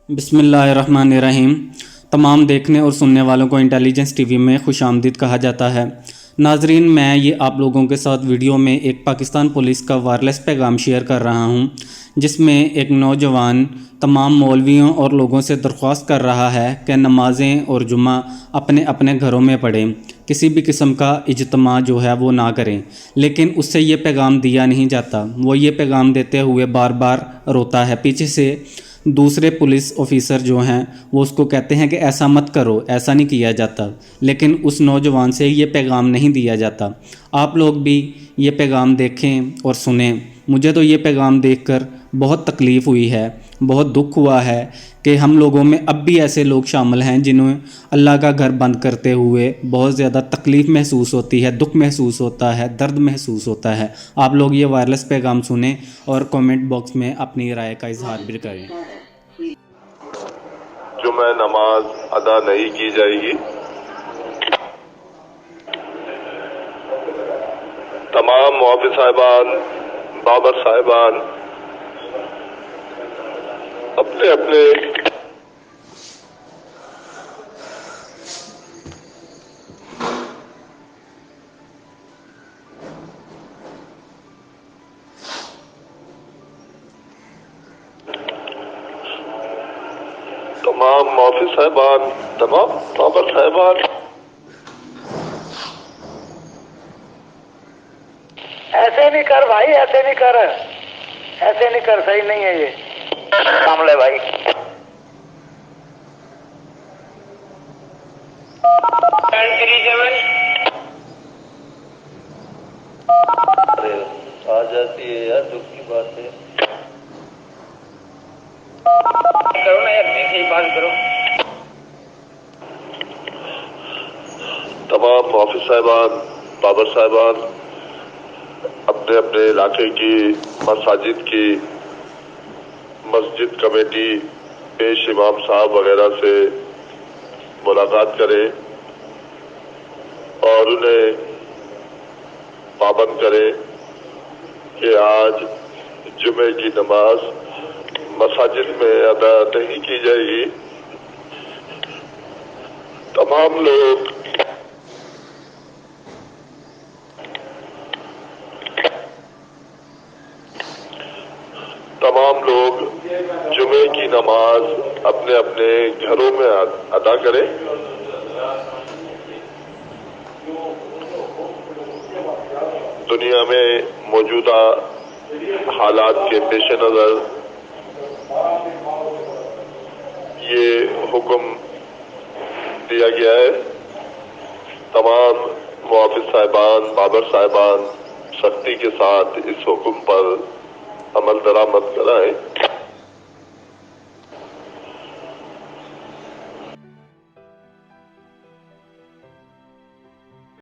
बिस्मिल्लाहिर्रहमानिर्रहीम। तमाम देखने और सुनने वालों को इंटेलिजेंस टीवी में खुश आमदीद कहा जाता है। नाजरीन, मैं ये आप लोगों के साथ वीडियो में एक पाकिस्तान पुलिस का वायरलेस पैगाम शेयर कर रहा हूँ, जिसमें एक नौजवान तमाम मौलवियों और लोगों से दरख्वास्त कर रहा है कि नमाज़ें और जुमा अपने अपने घरों में पढ़ें, किसी भी किस्म का इज्तिमा जो है वो ना करें। लेकिन उससे ये पैगाम दिया नहीं जाता। वो ये पैगाम देते हुए बार बार रोता है। पीछे से दूसरे पुलिस ऑफिसर जो हैं वो उसको कहते हैं कि ऐसा मत करो, ऐसा नहीं किया जाता। लेकिन उस नौजवान से ये पैगाम नहीं दिया जाता। आप लोग भी ये पैगाम देखें और सुनें। मुझे तो ये पैगाम देखकर बहुत तकलीफ़ हुई है, बहुत दुख हुआ है कि हम लोगों में अब भी ऐसे लोग शामिल हैं जिन्हें अल्लाह का घर बंद करते हुए बहुत ज़्यादा तकलीफ़ महसूस होती है, दुख महसूस होता है, दर्द महसूस होता है। आप लोग ये वायरलेस पैगाम सुनें और कमेंट बॉक्स में अपनी राय का इजहार भी करें। जुमा नमाज अदा नहीं की जाएगी। तमाम मुआफ़िज़ साहिबान, बाबर साहिबान अपने अपने तमाम मुआफ़िज़ साहिबान, तमाम बाबर साहिबान ऐसे नहीं कर भाई, ऐसे नहीं कर, ऐसे नहीं कर, सही नहीं है ये काम ले भाई। आ जाती है यार, दुख की बात है। करो ना यार, सही बात करो। तमाम मुआफ़िज़ साहिबान, बाबर साहिबान अपने अपने इलाके की मसाजिद की मस्जिद कमेटी, पेश इमाम साहब वगैरह से मुलाकात करें और उन्हें पाबंद करें कि आज जुमे की नमाज मसाजिद में अदा नहीं की जाएगी। तमाम लोग जुमे की नमाज अपने अपने घरों में अदा करें। दुनिया में मौजूदा हालात के पेश नज़र ये हुक्म दिया गया है। तमाम मुआफ़िज़ साहिबान, बाबर साहिबान सख्ती के साथ इस हुक्म पर अमल दरामद कराएं।